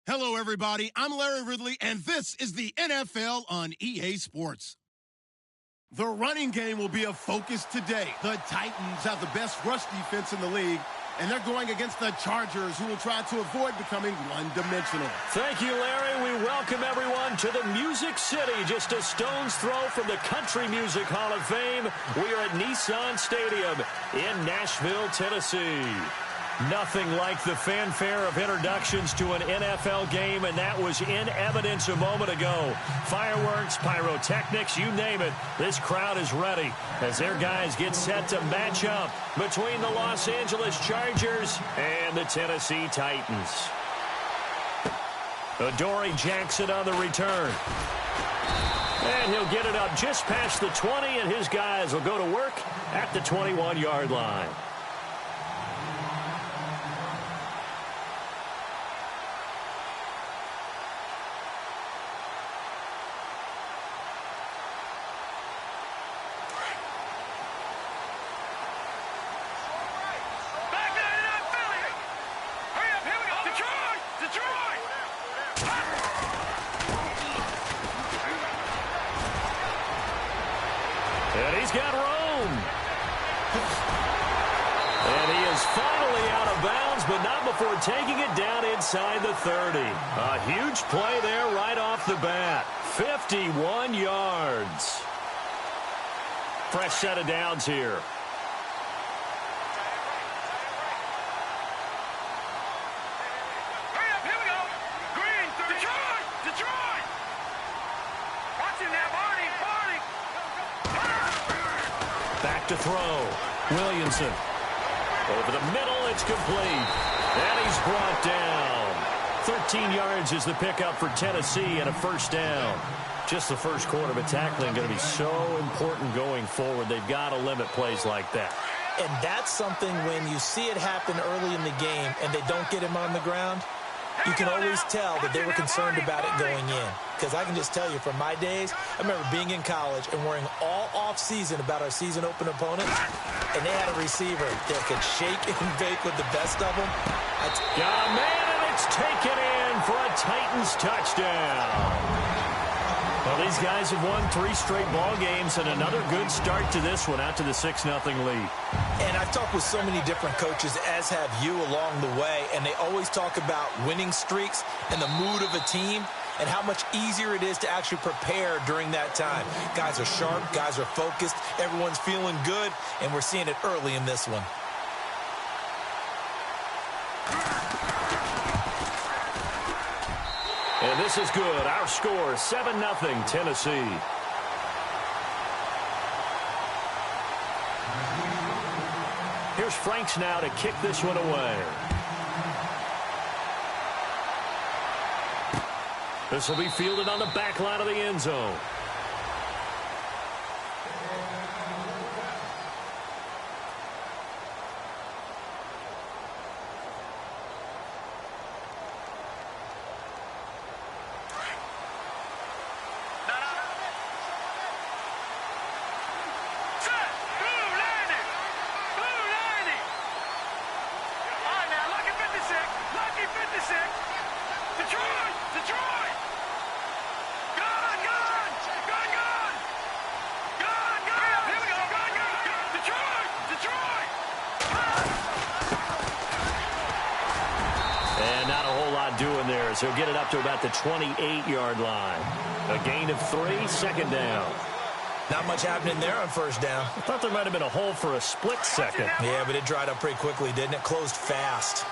Hello, everybody. I'm Larry Ridley, and this is the NFL on EA Sports. The running game will be a focus today. The Titans have the best rush defense in the league, and they're going against the Chargers, who will try to avoid becoming one-dimensional. Thank you, Larry. We welcome everyone to the Music City, just a stone's throw from the Country Music Hall of Fame. We are at Nissan Stadium in Nashville, Tennessee. Nothing like the fanfare of introductions to an NFL game, and that was in evidence a moment ago. Fireworks, pyrotechnics, you name it. This crowd is ready as their guys get set to match up between the Los Angeles Chargers and the Tennessee Titans. Adoree Jackson on the return. And he'll get it up just past the 20, and his guys will go to work at the 21-yard line. And he's got room. And he is finally out of bounds, but not before taking it down inside the 30. A huge play there right off the bat. 51 yards. Fresh set of downs here. Back to throw. Williamson. Over the middle, it's complete. And he's brought down. 13 yards is the pickup for Tennessee and a first down. Just the first quarter, but tackling going to be so important going forward. They've got to limit plays like that. And that's something when you see it happen early in the game and they don't get him on the ground, you can always tell that they were concerned about it going in. Because I can just tell you from my days, I remember being in college and worrying all off-season about our season open opponents, and they had a receiver that could shake and bake with the best of them. Got a man, and it's taken in for a Titans touchdown. Well, these guys have won 3 straight ball games, and another good start to this one out to the 6-0 lead. And I've talked with so many different coaches, as have you along the way, and they always talk about winning streaks and the mood of a team and how much easier it is to actually prepare during that time. Guys are sharp, guys are focused, everyone's feeling good, and we're seeing it early in this one. And this is good. Our score, 7-0 Tennessee. Here's Franks now to kick this one away. This will be fielded on the back line of the end zone. Doing there, so he'll get it up to about the 28-yard line. A gain of 3, second down. Not much happening there on first down. I thought there might have been a hole for a split second. Yeah, but it dried up pretty quickly, didn't it? Closed fast.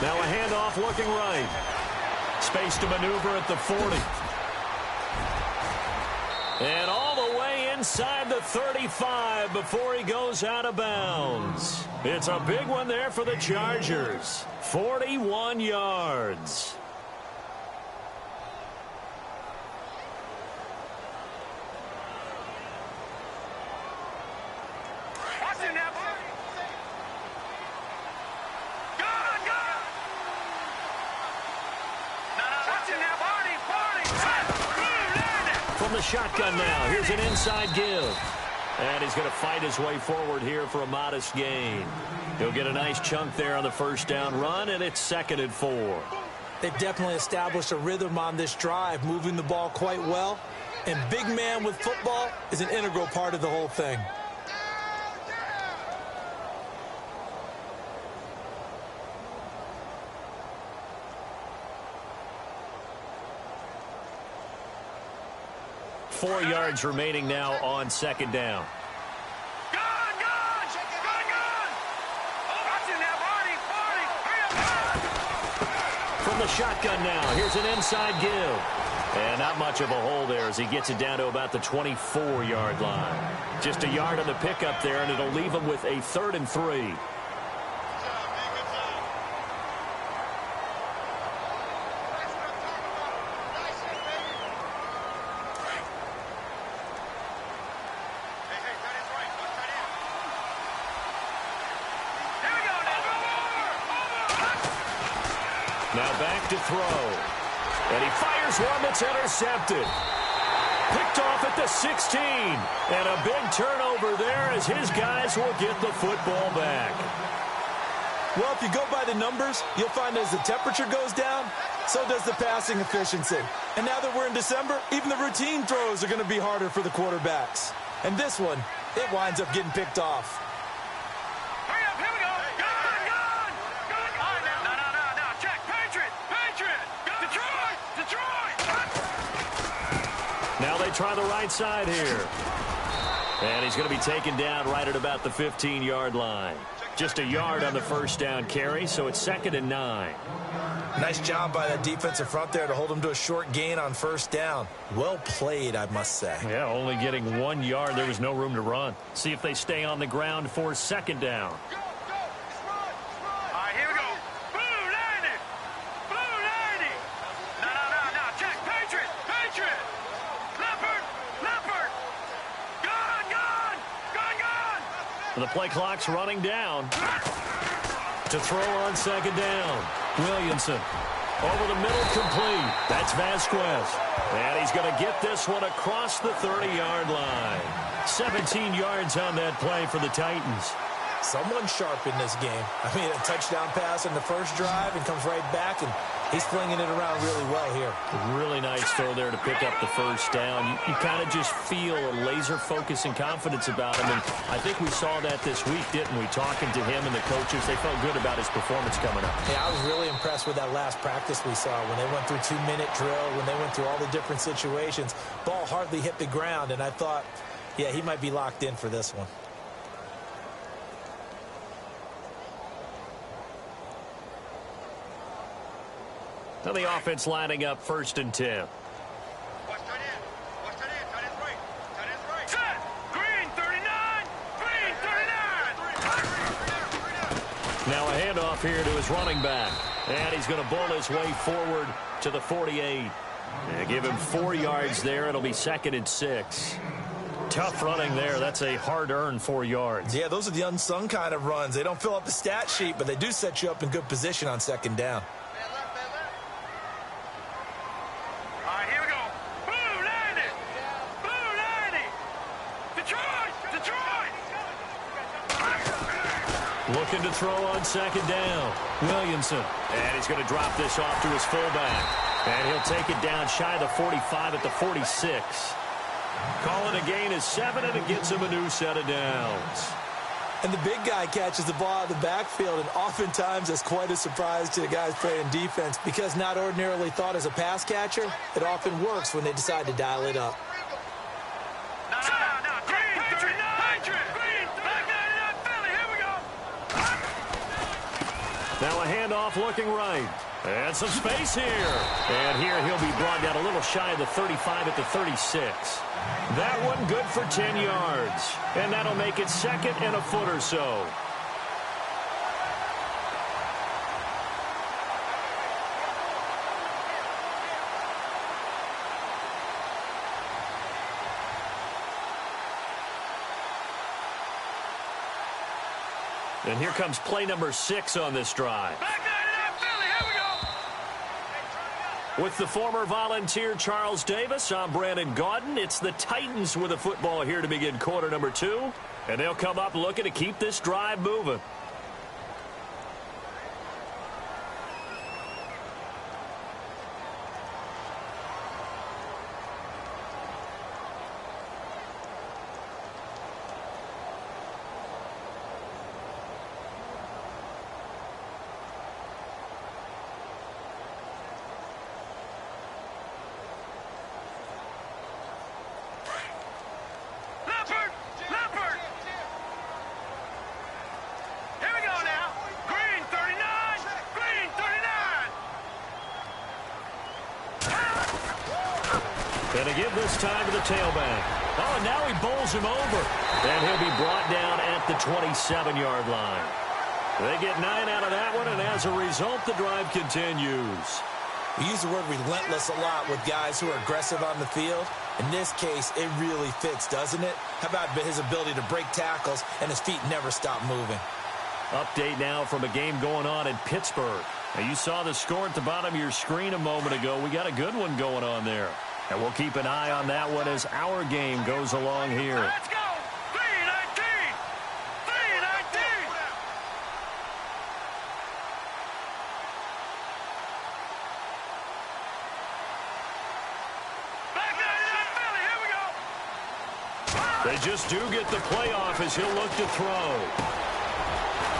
Now a handoff looking right. Space to maneuver at the 40. And all the way inside the 35 before he goes out of bounds. It's a big one there for the Chargers. 41 yards. From the shotgun now, here's an inside give. And he's going to fight his way forward here for a modest gain. He'll get a nice chunk there on the first down run, and it's 2nd and 4. They've definitely established a rhythm on this drive, moving the ball quite well. And big man with football is an integral part of the whole thing. Four yards remaining now on 2nd down. From the shotgun now, here's an inside give. And not much of a hole there as he gets it down to about the 24-yard line. Just a yard on the pickup there, and it'll leave him with a 3rd and 3. Now back to throw. And he fires one that's intercepted. Picked off at the 16. And a big turnover there as his guys will get the football back. Well, if you go by the numbers, you'll find as the temperature goes down, so does the passing efficiency. And now that we're in December, even the routine throws are going to be harder for the quarterbacks. And this one, it winds up getting picked off. Now they try the right side here. And he's going to be taken down right at about the 15-yard line. Just a yard on the first down carry, so it's 2nd and 9. Nice job by that defensive front there to hold him to a short gain on first down. Well played, I must say. Yeah, only getting 1 yard. There was no room to run. See if they stay on the ground for 2nd down. The play clock's running down. To throw on 2nd down. Williamson. Over the middle, complete. That's Vasquez. And he's going to get this one across the 30-yard line. 17 yards on that play for the Titans. Someone sharp in this game. I mean, a touchdown pass in the first drive and comes right back, and he's flinging it around really well here. Really nice throw there to pick up the first down. You kind of just feel a laser focus and confidence about him, and I think we saw that this week, didn't we? Talking to him and the coaches, they felt good about his performance coming up. Yeah, I was really impressed with that last practice we saw when they went through 2-minute drill, when they went through all the different situations. Ball hardly hit the ground, and I thought, yeah, he might be locked in for this one. Now the offense lining up 1st and 10. Now a handoff here to his running back. And he's going to bull his way forward to the 48. And give him 4 yards there. It'll be 2nd and 6. Tough running there. That's a hard-earned 4 yards. Yeah, those are the unsung kind of runs. They don't fill up the stat sheet, but they do set you up in good position on 2nd down. Looking to throw on 2nd down. Williamson. And he's going to drop this off to his fullback. And he'll take it down shy of the 45 at the 46. Call it a gain of 7, and it gets him a new set of downs. And the big guy catches the ball out of the backfield, and oftentimes that's quite a surprise to the guys playing defense because not ordinarily thought as a pass catcher, it often works when they decide to dial it up. Now a handoff looking right. And some space here. And here he'll be brought down a little shy of the 35 at the 36. That one good for 10 yards. And that'll make it 2nd and a foot or so. And here comes play number 6 on this drive. With the former Volunteer Charles Davis, I'm Brandon Gaudin. It's the Titans with the football here to begin quarter number 2. And they'll come up looking to keep this drive moving. And to give this time to the tailback. Oh, and now he bowls him over. And he'll be brought down at the 27-yard line. They get 9 out of that one, and as a result, the drive continues. We use the word relentless a lot with guys who are aggressive on the field. In this case, it really fits, doesn't it? How about his ability to break tackles and his feet never stop moving? Update now from a game going on in Pittsburgh. Now, you saw the score at the bottom of your screen a moment ago. We got a good one going on there. And we'll keep an eye on that one as our game goes along here. Let's go! 3-19! 3-19! Back 99 Philly, here we go! They just do get the playoff as he'll look to throw.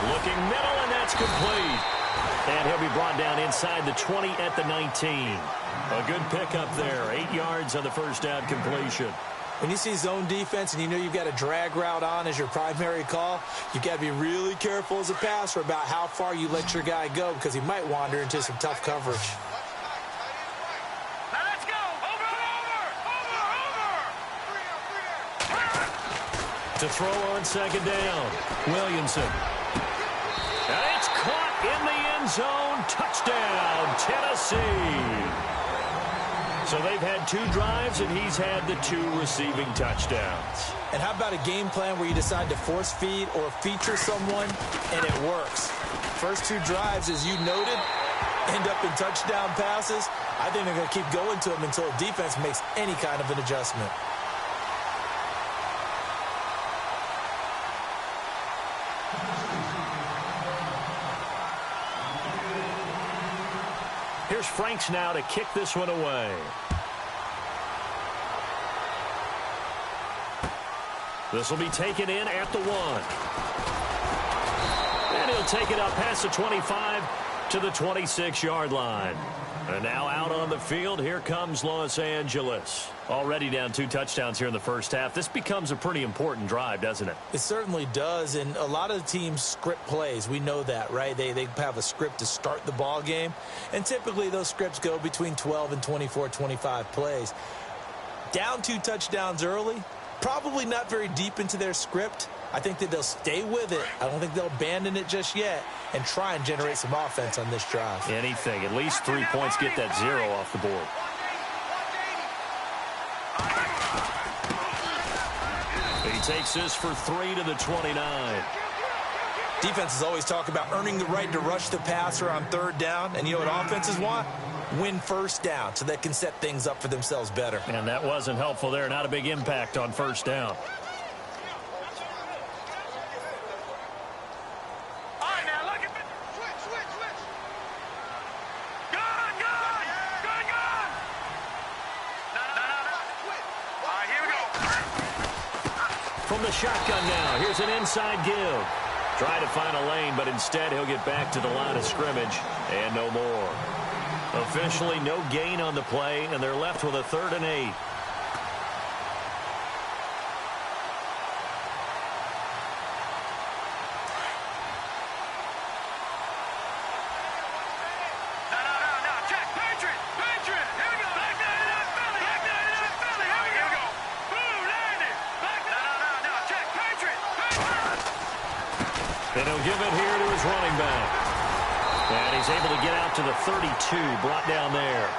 Looking middle, and that's complete. And he'll be brought down inside the 20 at the 19. A good pickup there. 8 yards on the first down completion. When you see zone defense and you know you've got a drag route on as your primary call, you've got to be really careful as a passer about how far you let your guy go because he might wander into some tough coverage. Now let's go! Over! To throw on second down, Williamson. And it's caught in the end zone. Touchdown, Tennessee. So they've had 2 drives, and he's had the 2 receiving touchdowns. And how about a game plan where you decide to force feed or feature someone, and it works? First 2 drives, as you noted, end up in touchdown passes. I think they're going to keep going to them until the defense makes any kind of an adjustment. Here's Franks now to kick this one away. This will be taken in at the 1. And he'll take it up past the 25 to the 26-yard line. And now out on the field, here comes Los Angeles. Already down 2 touchdowns here in the first half. This becomes a pretty important drive, doesn't it? It certainly does, and a lot of teams script plays. We know that, right? They have a script to start the ball game, and typically those scripts go between 12 and 24, 25 plays. Down 2 touchdowns early, probably not very deep into their script. I think that they'll stay with it. I don't think they'll abandon it just yet and try and generate some offense on this drive. Anything. At least 3 points, get that 0 off the board. He takes this for 3 to the 29. Defenses always talk about earning the right to rush the passer on 3rd down. And you know what offenses want? Win first down so they can set things up for themselves better. And that wasn't helpful there. Not a big impact on first down. From the shotgun now, here's an inside give. Try to find a lane, but instead he'll get back to the line of scrimmage and no more. Officially no gain on the play, and they're left with a 3rd and 8. And he'll give it here to his running back. And he's able to get out to the 32, brought down there.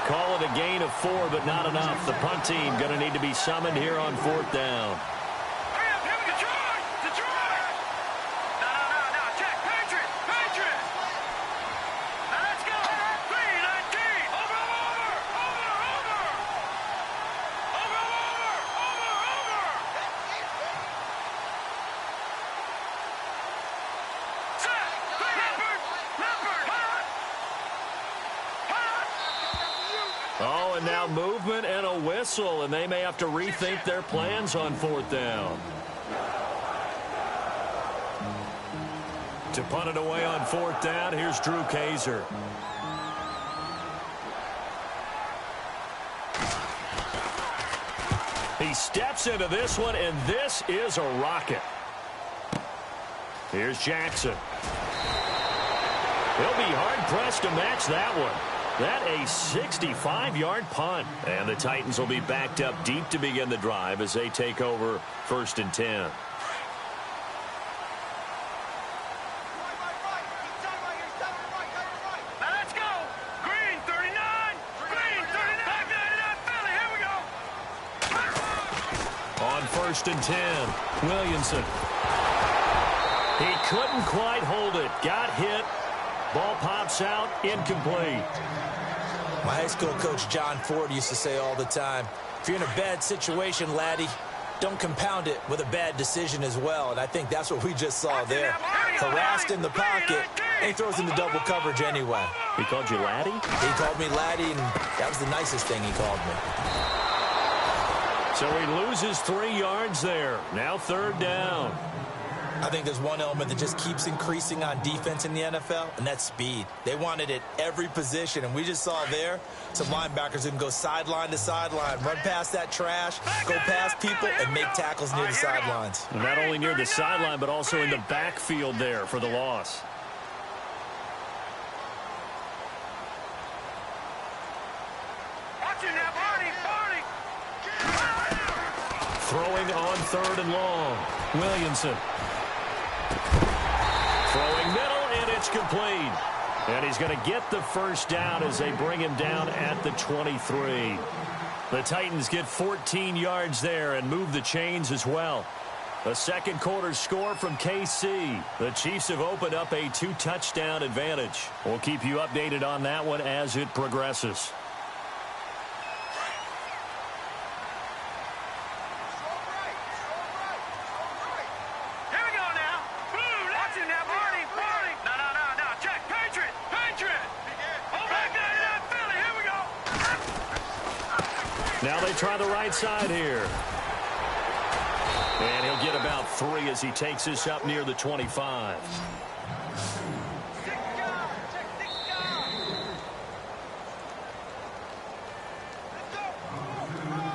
Call it a gain of 4, but not enough. The punt team going to need to be summoned here on 4th down. Oh, and now movement and a whistle, and they may have to rethink their plans on 4th down. To punt it away on 4th down, here's Drew Kaiser. He steps into this one, and this is a rocket. Here's Jackson. He'll be hard-pressed to match that one. That a 65-yard punt. And the Titans will be backed up deep to begin the drive as they take over 1st and 10. Now let's go. Green 39. Green 39. Back to that Philly. Here we go. On 1st and 10, Williamson. He couldn't quite hold it. Got hit. Ball pops out. Incomplete. My high school coach, John Ford, used to say all the time, if you're in a bad situation, laddie, don't compound it with a bad decision as well. And I think that's what we just saw there. Harassed in the pocket, and he throws into double coverage anyway. He called you laddie? He called me laddie, and that was the nicest thing he called me. So he loses 3 yards there. Now 3rd down. I think there's one element that just keeps increasing on defense in the NFL, and that's speed. They want it at every position, and we just saw there some linebackers who can go sideline to sideline, run past that trash, go past people, and make tackles near the sidelines. Not only near the sideline, but also in the backfield there for the loss. Watching that Barney. Throwing on 3rd and long. Williamson. Throwing middle, and it's complete. And he's going to get the 1st down as they bring him down at the 23. The Titans get 14 yards there and move the chains as well. A 2nd quarter score from KC. The Chiefs have opened up a 2-touchdown advantage. We'll keep you updated on that one as it progresses. Now they try the right side here. And he'll get about 3 as he takes this up near the 25.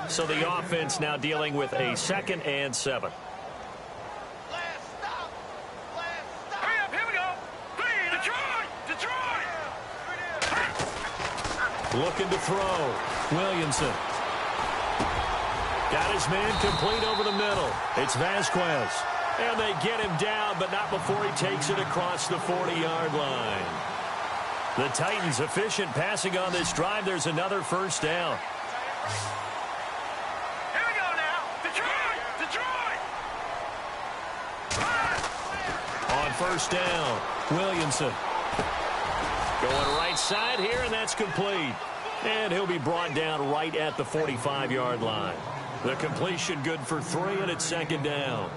So the offense now dealing with a 2nd and 7. Hurry up, here we go. Detroit! Looking to throw. Williamson. Got his man complete over the middle. It's Vasquez. And they get him down, but not before he takes it across the 40-yard line. The Titans efficient passing on this drive. There's another 1st down. Here we go now. Detroit! On 1st down, Williamson. Going right side here, and that's complete. And he'll be brought down right at the 45-yard line. The completion good for 3, and it's 2nd down.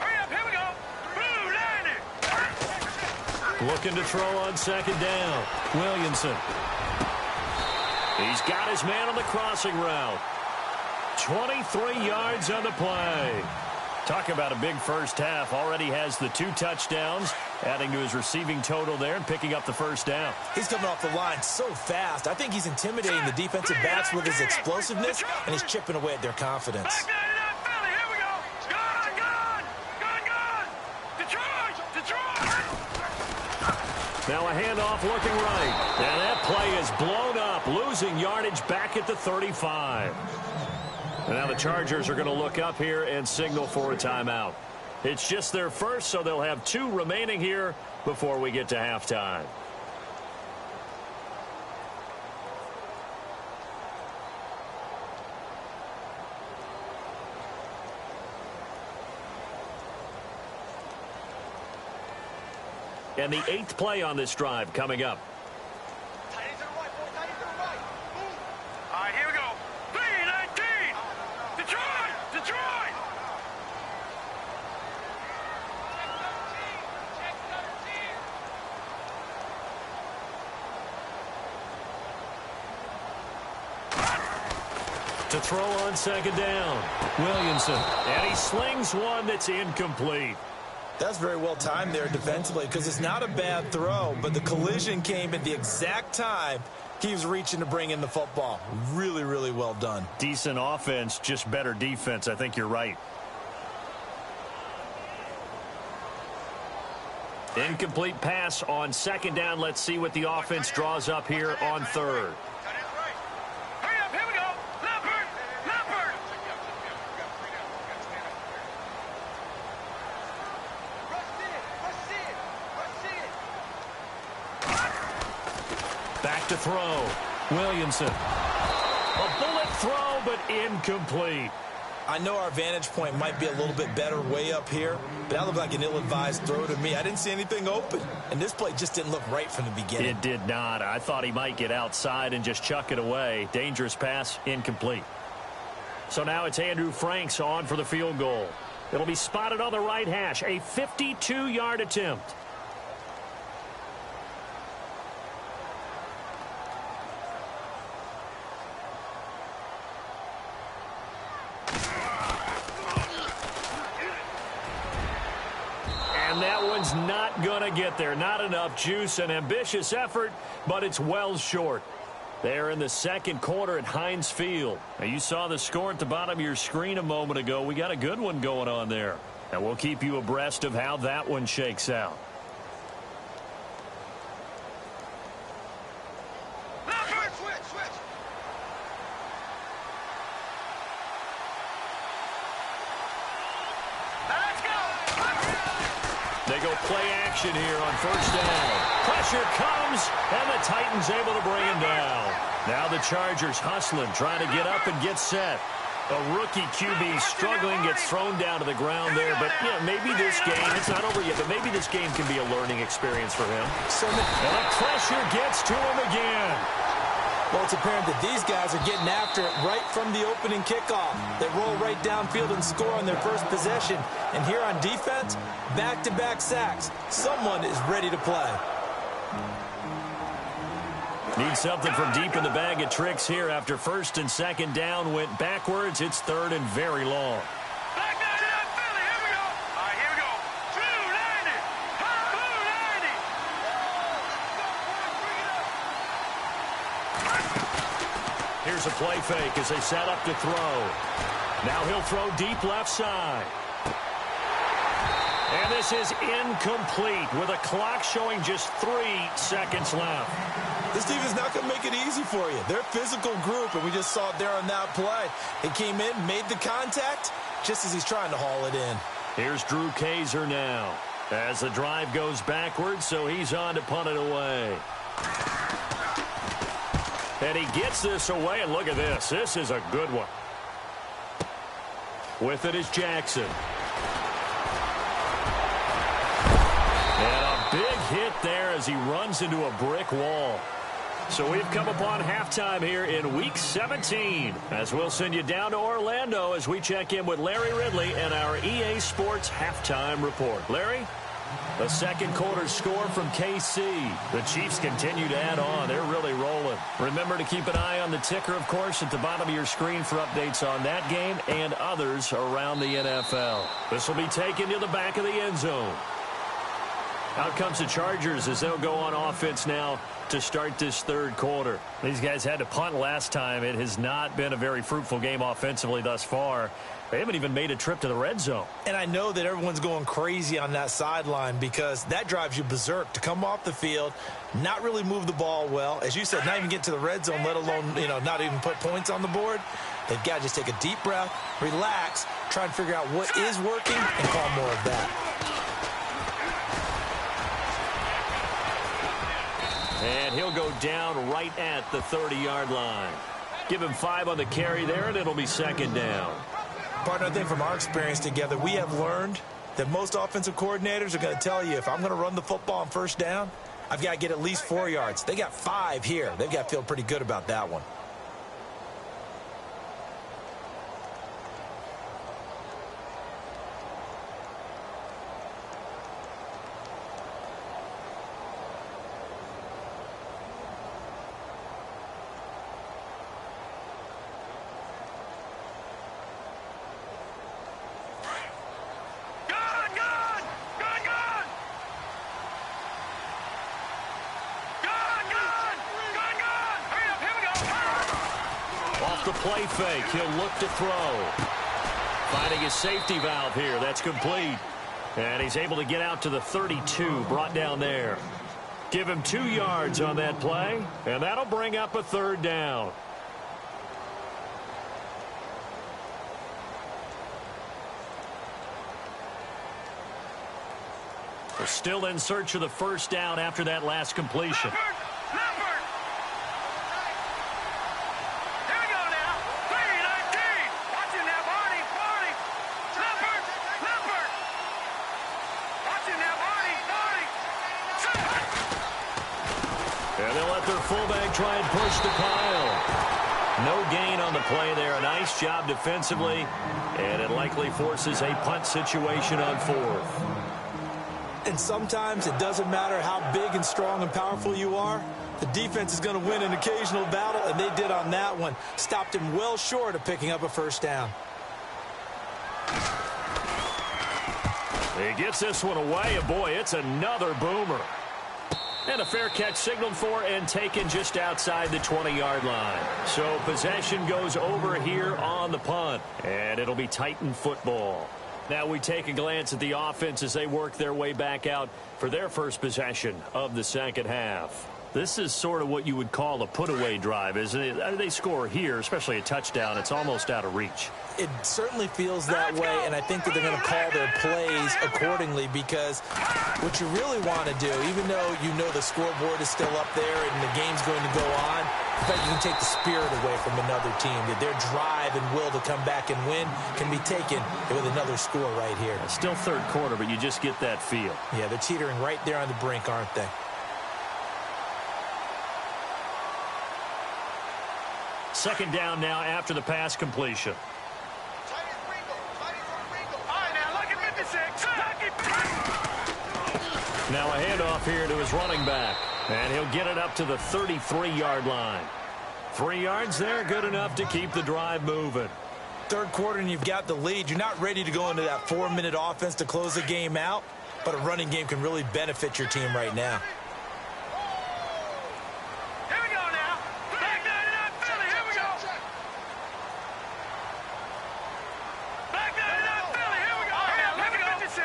Hurry up, here we go. Blue landing. Looking to throw on 2nd down. Williamson. He's got his man on the crossing route. 23 yards on the play. Talk about a big 1st half. Already has the 2 touchdowns, adding to his receiving total there and picking up the 1st down. He's coming off the line so fast. I think he's intimidating the defensive backs with his explosiveness, and he's chipping away at their confidence. Back to that Philly. Here we go. Gone. Detroit. Now a handoff looking right. And that play is blown up, losing yardage back at the 35. And now the Chargers are going to look up here and signal for a timeout. It's just their first, so they'll have 2 remaining here before we get to halftime. And the 8th play on this drive coming up. All right, here we go. 3-19. Detroit. To throw on second down, Williamson. And he slings one that's incomplete. That's very well timed there defensively because it's not a bad throw, but the collision came at the exact time he was reaching to bring in the football. Really, really well done. Decent offense, just better defense. I think you're right. Incomplete pass on second down. Let's see what the offense draws up here on third. Hurry up, here we go. Leopard, Leopard. Back to throw. Williamson. A bullet throw, but incomplete. I know our vantage point might be a little bit better way up here, but that looked like an ill-advised throw to me. I didn't see anything open, and this play just didn't look right from the beginning. It did not. I thought he might get outside and just chuck it away. Dangerous pass, incomplete. So now it's Andrew Franks on for the field goal. It'll be spotted on the right hash, a 52-yard attempt. And that one's not going to get there. Not enough juice. An ambitious effort, but it's well short. They're in the second quarter at Heinz Field. Now, you saw the score at the bottom of your screen a moment ago. We got a good one going on there. And we'll keep you abreast of how that one shakes out. Switch. Let's go. They go play action here on first down. Pressure comes, and the Titans able to bring him down. Now the Chargers hustling, trying to get up and get set. A rookie QB struggling, gets thrown down to the ground there. But, yeah, maybe this game, it's not over yet, but maybe this game can be a learning experience for him. And the pressure gets to him again. Well, it's apparent that these guys are getting after it right from the opening kickoff. They roll right downfield and score on their first possession. And here on defense, back-to-back sacks. Someone is ready to play. Need something from deep in the bag of tricks here after first and second down went backwards. It's third and very long. Back down to that Philly. Here we go. All right, here we go. 290. 290. Here's a play fake as they set up to throw. Now he'll throw deep left side. And this is incomplete with a clock showing just 3 seconds left. This team is not going to make it easy for you. They're a physical group, and we just saw it there on that play. They came in, made the contact, just as he's trying to haul it in. Here's Drew Kaiser now as the drive goes backwards, so he's on to punt it away. And he gets this away, and look at this. This is a good one. With it is Jackson. And a big hit there as he runs into a brick wall. So we've come upon halftime here in Week 17 as we'll send you down to Orlando as we check in with Larry Ridley and our EA Sports Halftime Report. Larry? The second quarter score from KC. The Chiefs continue to add on. They're really rolling. Remember to keep an eye on the ticker, of course, at the bottom of your screen for updates on that game and others around the NFL. This will be taken to the back of the end zone. Out comes the Chargers as they'll go on offense now to start this third quarter. These guys had to punt last time. It has not been a very fruitful game offensively thus far. They haven't even made a trip to the red zone. And I know that everyone's going crazy on that sideline because that drives you berserk to come off the field, not really move the ball well. As you said, not even get to the red zone, let alone, not even put points on the board. They've got to just take a deep breath, relax, try and figure out what is working and call more of that. And he'll go down right at the 30-yard line. Give him 5 on the carry there, and it'll be second down. Partner, I think from our experience together, we have learned that most offensive coordinators are going to tell you, if I'm going to run the football on first down, I've got to get at least 4 yards. They got 5 here. They've got to feel pretty good about that one. the play fake. He'll look to throw. Finding his safety valve here. That's complete. And he's able to get out to the 32, brought down there. Give him 2 yards on that play, and that'll bring up a 3rd down. We're still in search of the 1st down after that last completion. And they'll let their fullback try and push the pile. No gain on the play there. A nice job defensively, and it likely forces a punt situation on 4th. And sometimes it doesn't matter how big and strong and powerful you are. The defense is going to win an occasional battle, and they did on that one. Stopped him well short of picking up a 1st down. He gets this one away, and boy, it's another boomer. And a fair catch signaled for and taken just outside the 20-yard line. So possession goes over here on the punt, and it'll be Titan football. Now we take a glance at the offense as they work their way back out for their first possession of the 2nd half. This is sort of what you would call a put-away drive, isn't it? They score here, especially a touchdown. It's almost out of reach. It certainly feels that way, and I think that they're going to call their plays accordingly, because what you really want to do, even though you know the scoreboard is still up there and the game's going to go on, in fact, you can take the spirit away from another team. That their drive and will to come back and win can be taken with another score right here. It's still 3rd quarter, but you just get that feel. Yeah, they're teetering right there on the brink, aren't they? Second down now after the pass completion. Now a handoff here to his running back. And he'll get it up to the 33-yard line. 3 yards there, good enough to keep the drive moving. 3rd quarter and you've got the lead. You're not ready to go into that 4-minute offense to close the game out, but a running game can really benefit your team right now. Here we go now. Back 99 Philly. Here we go. Back 99 Philly. Here we go. Here we go. 56.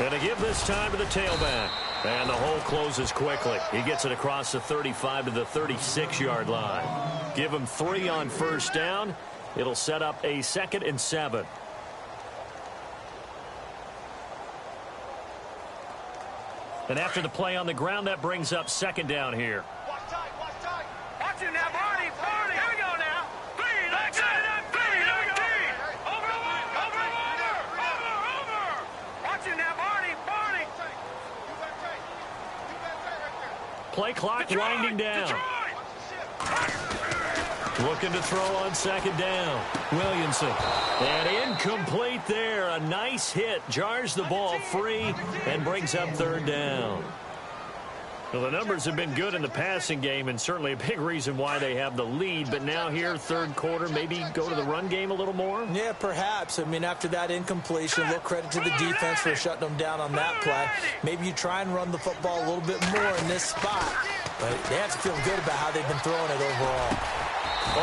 And to give this time to the tailback. And the hole closes quickly. He gets it across the 35 to the 36-yard line. Give him 3 on 1st down. It'll set up a 2nd and 7. And after the play on the ground, that brings up 2nd down here. Watch tight. Watch it now, Barney. Here we go now. Clean. Back 99 Philly. Here we go. Over. Watch it now, Barney. Play clock winding down. Looking to throw on 2nd down. Williamson. And incomplete there. A nice hit. Jars the ball free and brings up 3rd down. Well, the numbers have been good in the passing game, and certainly a big reason why they have the lead. But now here, 3rd quarter, maybe go to the run game a little more? Yeah, perhaps. I mean, after that incompletion, a little credit to the defense for shutting them down on that play. Maybe you try and run the football a little bit more in this spot. But they have to feel good about how they've been throwing it overall.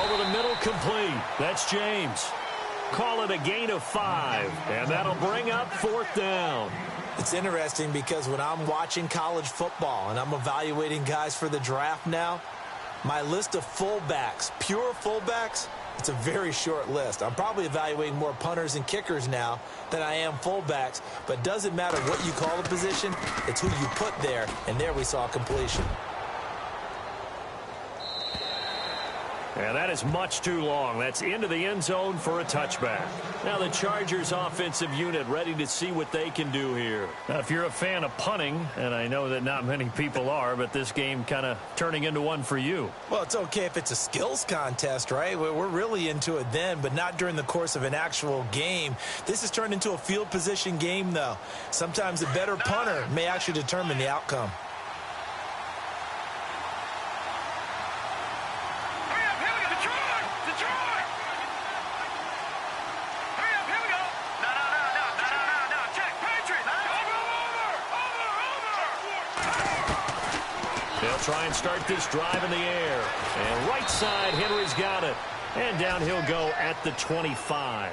Over the middle, complete. That's James. Call it a gain of 5, and that'll bring up 4th down. It's interesting because when I'm watching college football and I'm evaluating guys for the draft now, my list of fullbacks, pure fullbacks, it's a very short list. I'm probably evaluating more punters and kickers now than I am fullbacks, but it doesn't matter what you call the position, it's who you put there, and there we saw completion. And that is much too long. That's into the end zone for a touchback. Now the Chargers offensive unit ready to see what they can do here. Now if you're a fan of punting, and I know that not many people are, but this game kind of turning into one for you. Well, it's okay if it's a skills contest, right? We're really into it then, but not during the course of an actual game. This has turned into a field position game, though. Sometimes the better punter may actually determine the outcome. They'll try and start this drive in the air. And right side, Henry's got it. And down he'll go at the 25.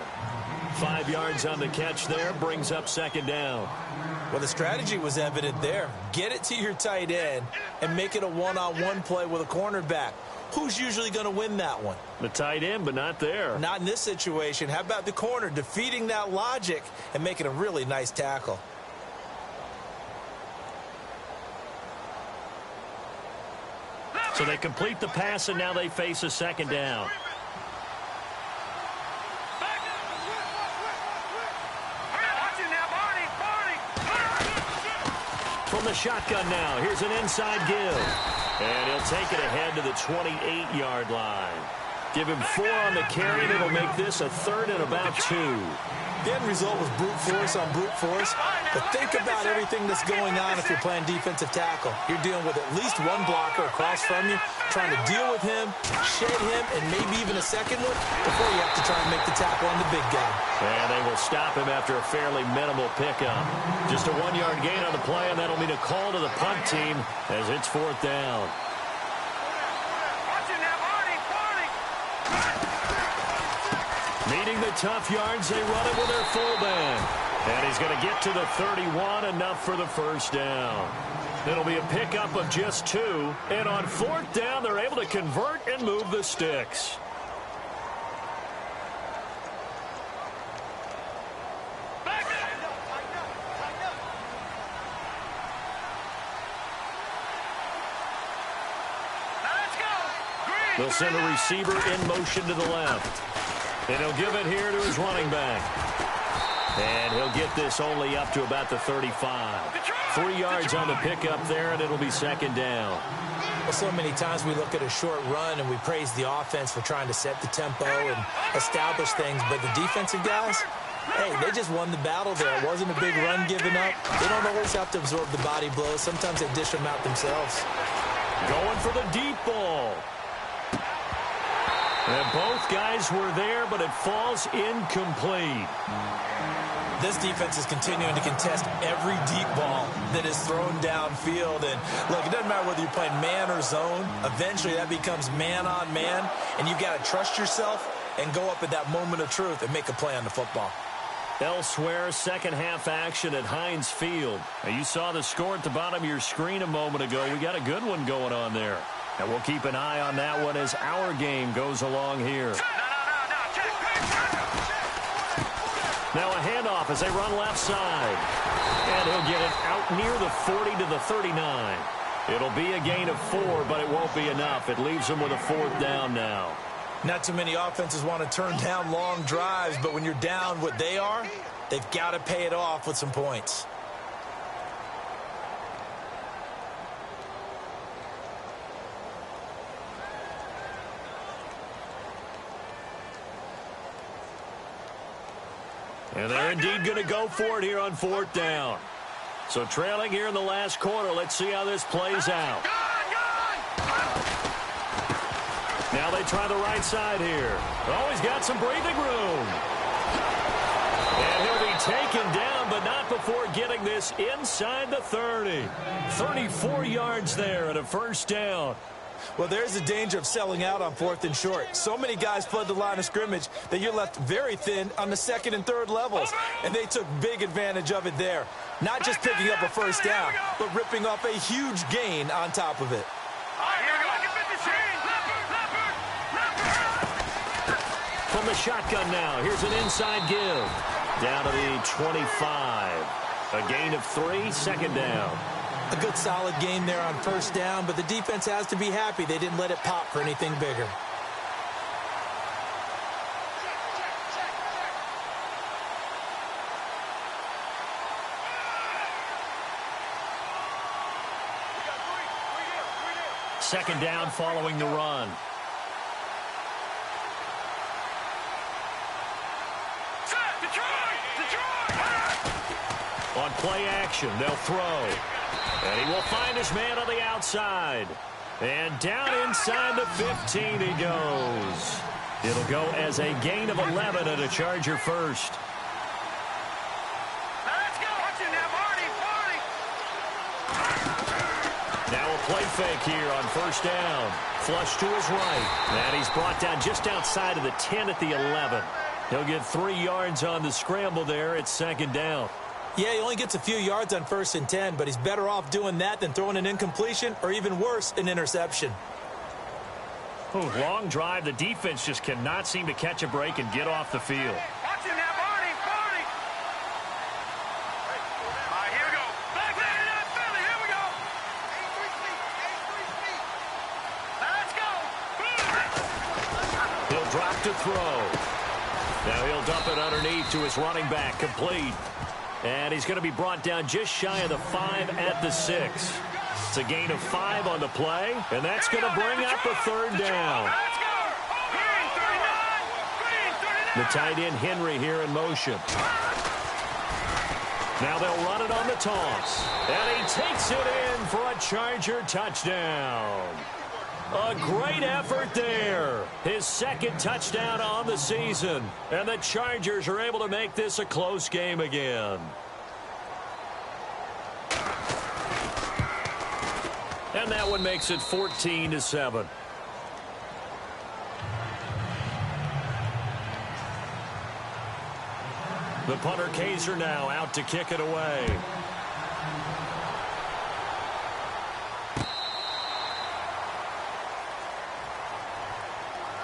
5 yards on the catch there, brings up second down. Well, the strategy was evident there. Get it to your tight end and make it a one-on-one play with a cornerback. Who's usually going to win that one? The tight end, but not there. Not in this situation. How about the corner defeating that logic and making a really nice tackle? So they complete the pass, and now they face a second down. From the shotgun now, here's an inside give. And he'll take it ahead to the 28-yard line. Give him 4 on the carry, and it'll make this a 3rd and about 2. The end result was brute force on brute force. But think about everything that's going on if you're playing defensive tackle. You're dealing with at least one blocker across from you, trying to deal with him, shed him, and maybe even a second one before you have to try and make the tackle on the big guy. And they will stop him after a fairly minimal pickup. Just a 1-yard gain on the play, and that'll mean a call to the punt team as it's 4th down. Meeting the tough yards, they run it with their fullback. And he's going to get to the 31, enough for the first down. It'll be a pickup of just 2. And on 4th down, they're able to convert and move the sticks. They'll send a receiver in motion to the left. And he'll give it here to his running back. And he'll get this only up to about the 35. 3 yards on the pickup there, and it'll be second down. Well, so many times we look at a short run and we praise the offense for trying to set the tempo and establish things. But the defensive guys, hey, they just won the battle there. It wasn't a big run given up. They don't always have to absorb the body blows. Sometimes they dish them out themselves. Going for the deep ball. And both guys were there, but it falls incomplete. This defense is continuing to contest every deep ball that is thrown downfield. And, look, it doesn't matter whether you're playing man or zone. Eventually, that becomes man-on-man, and you've got to trust yourself and go up at that moment of truth and make a play on the football. Elsewhere, second half action at Heinz Field. Now, you saw the score at the bottom of your screen a moment ago. We got a good one going on there. And we'll keep an eye on that one as our game goes along here. Now a handoff as they run left side. And he'll get it out near the 40 to the 39. It'll be a gain of 4, but it won't be enough. It leaves them with a 4th down now. Not too many offenses want to turn down long drives, but when you're down what they are, they've got to pay it off with some points. And they're indeed going to go for it here on 4th down. So trailing here in the last quarter. Let's see how this plays out. Now they try the right side here. Oh, he's got some breathing room. And he'll be taken down, but not before getting this inside the 30. 34 yards there and a first down. Well, there's the danger of selling out on 4th and short. So many guys flood the line of scrimmage that you're left very thin on the 2nd and 3rd levels. And they took big advantage of it there. Not just picking up a first down, but ripping off a huge gain on top of it. From the shotgun now, here's an inside give. Down to the 25. A gain of 3, second down. A good solid game there on first down, but the defense has to be happy they didn't let it pop for anything bigger. Second down following the run. On play action, they'll throw. And he will find his man on the outside. And down inside the 15 he goes. It'll go as a gain of 11 and a Charger first. Now a play fake here on first down. Flush to his right. And he's brought down just outside of the 10 at the 11. He'll get 3 yards on the scramble there. It's second down. Yeah, he only gets a few yards on 1st and 10, but he's better off doing that than throwing an incompletion or even worse, an interception. Ooh, long drive. The defense just cannot seem to catch a break and get off the field. Watch him now, Barney. Barney. All right, here we go. Back there in that Philly. Here we go. Let's go. He'll drop to throw. Now he'll dump it underneath to his running back. Complete. And he's going to be brought down just shy of the 5 at the 6. It's a gain of 5 on the play, and that's going to bring up a third down. Let's go. Green 39. The tight end Henry here in motion. Now they'll run it on the toss. And he takes it in for a Charger touchdown. A great effort there. His second touchdown on the season. And the Chargers are able to make this a close game again. And that one makes it 14-7. The punter Kaiser now out to kick it away.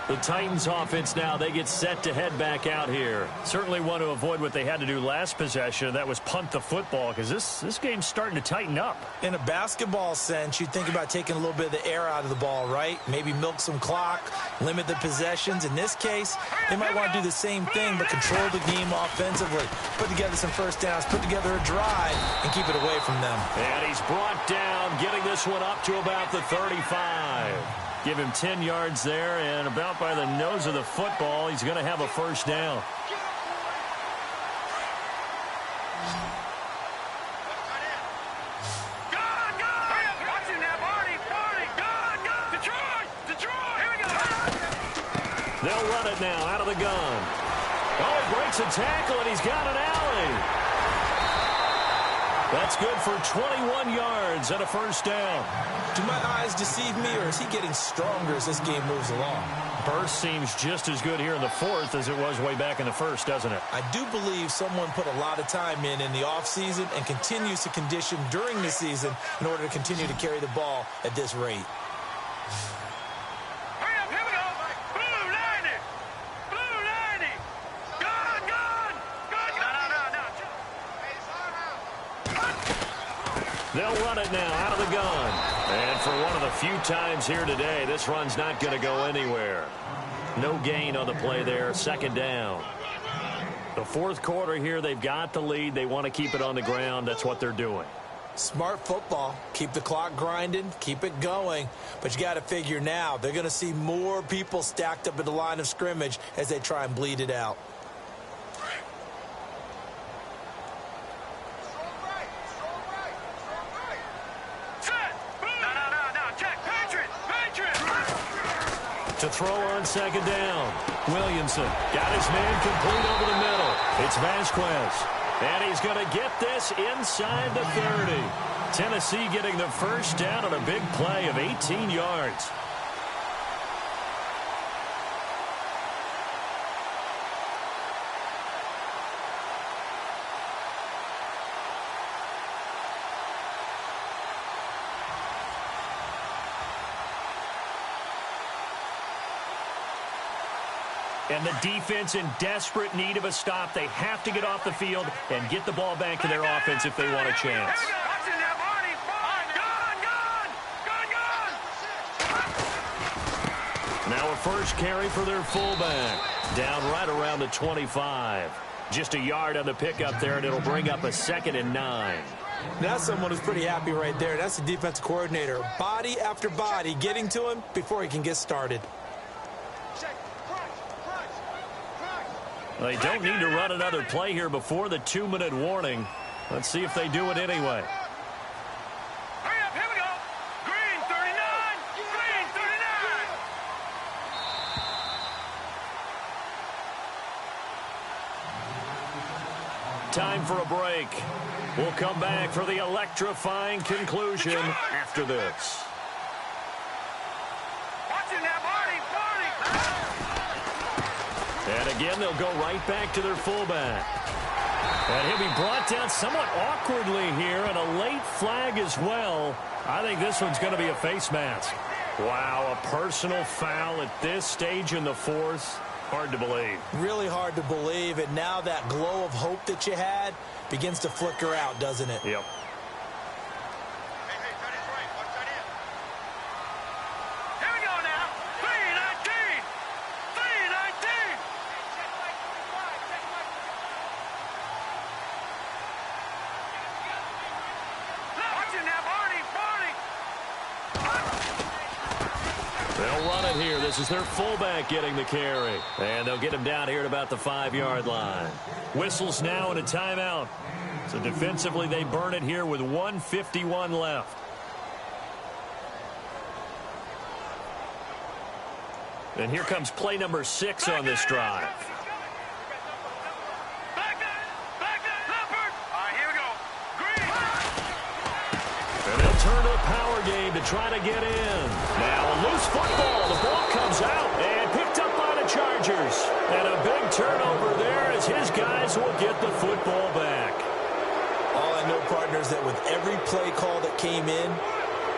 The Titans offense now, they get set to head back out here. Certainly want to avoid what they had to do last possession. That was punt the football, because this game's starting to tighten up. In a basketball sense, you think about taking a little bit of the air out of the ball, right? Maybe milk some clock, limit the possessions. In this case, they might want to do the same thing, but control the game offensively. Put together some first downs, put together a drive, and keep it away from them. And he's brought down, getting this one up to about the 35. Give him 10 yards there, and about by the nose of the football, he's going to have a first down. Watch him now, Barney. Barney. Detroit. Here we go. They'll run it now out of the gun. Oh, he breaks a tackle, and he's got an alley. That's good for 21 yards and a first down. Do my eyes deceive me, or is he getting stronger as this game moves along? Burst seems just as good here in the fourth as it was way back in the first, doesn't it? I do believe someone put a lot of time in the offseason and continues to condition during the season in order to continue to carry the ball at this rate. Hurry up, here we go. Blue 90. Blue 90. Gun. No. They'll run it now out of the gun. And for one of the few times here today, this run's not going to go anywhere. No gain on the play there, second down. The fourth quarter here, they've got the lead. They want to keep it on the ground. That's what they're doing. Smart football. Keep the clock grinding. Keep it going. But you got to figure now, they're going to see more people stacked up at the line of scrimmage as they try and bleed it out. To throw on second down. Williamson got his man complete over the middle. It's Vasquez. And he's going to get this inside the 30. Tennessee getting the first down on a big play of 18 yards. And the defense in desperate need of a stop. They have to get off the field and get the ball back to their offense if they want a chance. Now a first carry for their fullback. Down right around the 25. Just a yard on the pickup there, and it'll bring up a 2nd and 9. That's someone who's pretty happy right there. That's the defensive coordinator. Body after body getting to him before he can get started. They don't need to run another play here before the 2-minute warning. Let's see if they do it anyway. Hurry up, here we go. Green 39. Green 39. time for a break. We'll come back for the electrifying conclusion after this. And again, they'll go right back to their fullback. And he'll be brought down somewhat awkwardly here, and a late flag as well. I think this one's going to be a face mask. Wow, a personal foul at this stage in the fourth. Hard to believe. Really hard to believe, and now that glow of hope that you had begins to flicker out, doesn't it? Yep. This is their fullback getting the carry. And they'll get him down here at about the 5-yard line. Whistles now and a timeout. So defensively, they burn it here with 1:51 left. And here comes play number 6 on this drive. And they'll turn to the power game to try to get in. Now a loose football. The ball comes out and picked up by the Chargers. And a big turnover there as his guys will get the football back. All I know, partners, that with every play call that came in,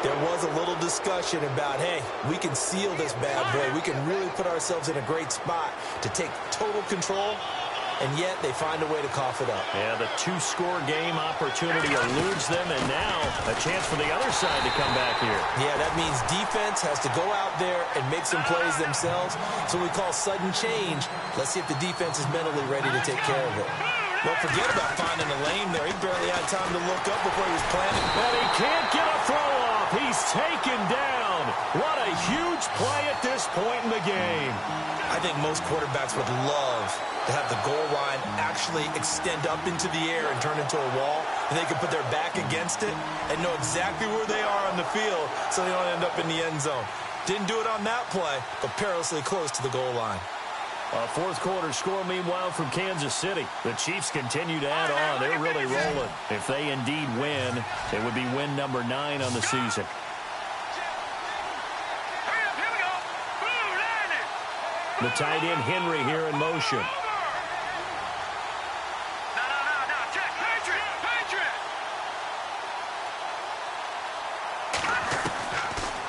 there was a little discussion about, hey, we can seal this bad boy. We can really put ourselves in a great spot to take total control. And yet they find a way to cough it up. Yeah, the 2-score game opportunity eludes them, and now a chance for the other side to come back here. Yeah, that means defense has to go out there and make some plays themselves. So we call sudden change. Let's see if the defense is mentally ready to take care of it. Well, forget about finding a lane there. He barely had time to look up before he was planted. And he can't get a throw off. He's taken down. What a huge play at this point in the game. I think most quarterbacks would love to have the goal line actually extend up into the air and turn into a wall, and they can put their back against it and know exactly where they are on the field so they don't end up in the end zone. Didn't do it on that play, but perilously close to the goal line. A fourth quarter score, meanwhile, from Kansas City. The Chiefs continue to add on. They're really rolling. If they indeed win, it would be win number 9 on the season. The tight end, Henry, here in motion.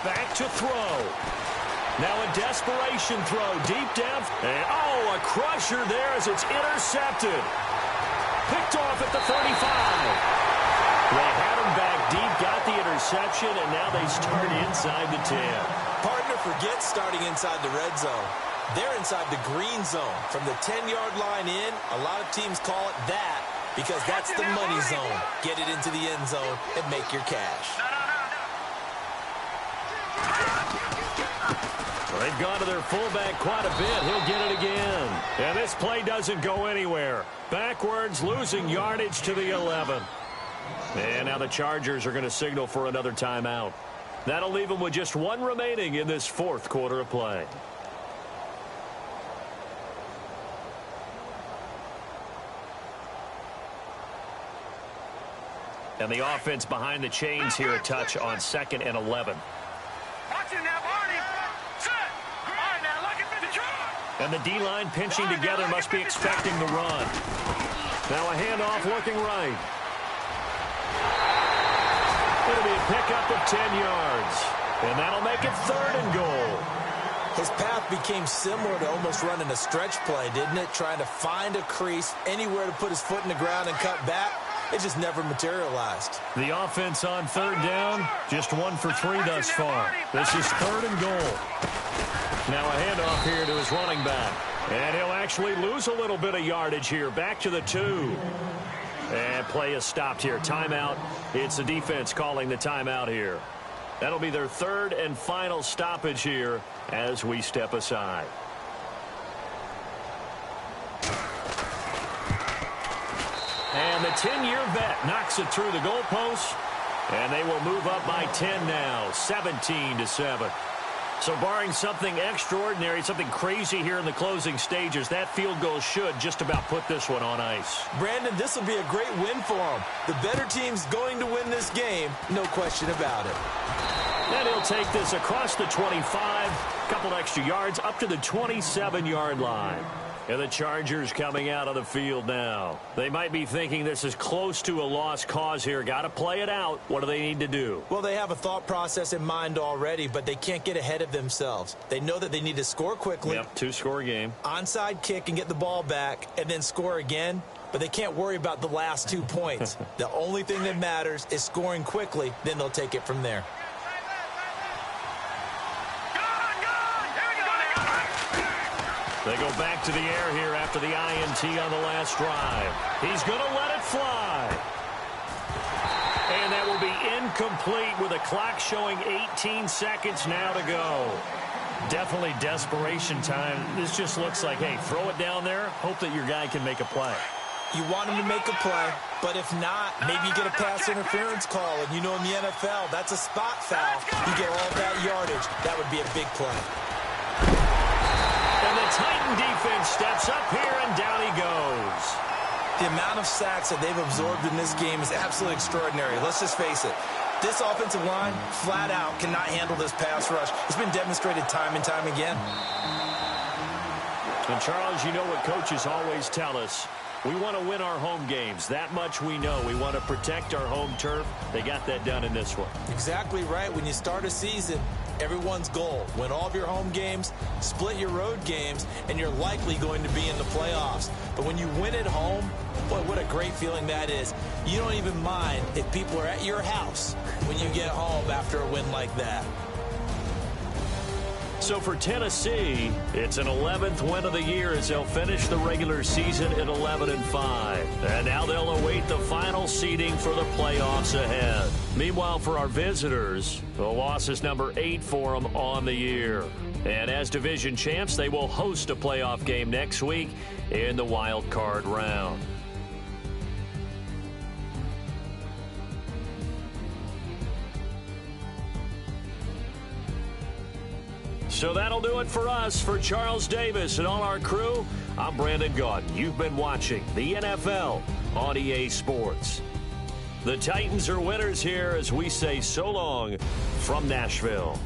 Back to throw. Now a desperation throw deep down. And, oh, a crusher there as it's intercepted. Picked off at the 35. They had him back deep, got the interception, and now they start inside the 10. Partner, forget starting inside the red zone. They're inside the green zone. From the 10-yard line in, a lot of teams call it that because that's the money zone. Get it into the end zone and make your cash. They've gone to their fullback quite a bit. He'll get it again. And this play doesn't go anywhere. Backwards, losing yardage to the 11. And now the Chargers are going to signal for another timeout. That'll leave them with just one remaining in this fourth quarter of play. And the offense behind the chains here a touch on 2nd and 11. And the D-line pinching together must be expecting the run. Now a handoff looking right. It'll be a pickup of 10 yards. And that'll make it 3rd and goal. His path became similar to almost running a stretch play, didn't it? Trying to find a crease, anywhere to put his foot in the ground and cut back. It just never materialized. The offense on 3rd down, just 1 for 3 thus far. This is 3rd and goal. Now a handoff here to his running back. And he'll actually lose a little bit of yardage here. Back to the 2. And play is stopped here. Timeout. It's the defense calling the timeout here. That'll be their 3rd and final stoppage here as we step aside. And the 10-year vet knocks it through the goalpost. And they will move up by 10 now, 17-7. So barring something extraordinary, something crazy here in the closing stages, that field goal should just about put this one on ice. Brandon, this will be a great win for them. The better team's going to win this game, no question about it. And he'll take this across the 25, couple extra yards, up to the 27-yard line. And the Chargers coming out of the field now. They might be thinking this is close to a lost cause here. Got to play it out. What do they need to do? Well, they have a thought process in mind already, but they can't get ahead of themselves. They know that they need to score quickly. Yep, two-score game. Onside kick and get the ball back and then score again. But they can't worry about the last 2 points. The only thing that matters is scoring quickly. Then they'll take it from there. They go back to the air here after the INT on the last drive. He's going to let it fly. And that will be incomplete with a clock showing 18 seconds now to go. Definitely desperation time. This just looks like, hey, throw it down there, hope that your guy can make a play. You want him to make a play, but if not, maybe you get a pass interference call. And you know in the NFL, that's a spot foul. You get all that yardage. That would be a big play. And the Titan defense steps up here, and down he goes. The amount of sacks that they've absorbed in this game is absolutely extraordinary. Let's just face it. This offensive line, flat out, cannot handle this pass rush. It's been demonstrated time and time again. And, Charles, you know what coaches always tell us. We want to win our home games. That much we know. We want to protect our home turf. They got that done in this one. Exactly right. When you start a season, everyone's goal, win all of your home games, split your road games, and you're likely going to be in the playoffs. But when you win at home, boy, what a great feeling that is. You don't even mind if people are at your house when you get home after a win like that. So for Tennessee, it's an 11th win of the year as they'll finish the regular season at 11-5. And now they'll await the final seeding for the playoffs ahead. Meanwhile, for our visitors, the loss is number 8 for them on the year. And as division champs, they will host a playoff game next week in the wild card round. So that'll do it for us. For Charles Davis and all our crew, I'm Brandon Gaudin. You've been watching the NFL on EA Sports. The Titans are winners here as we say so long from Nashville.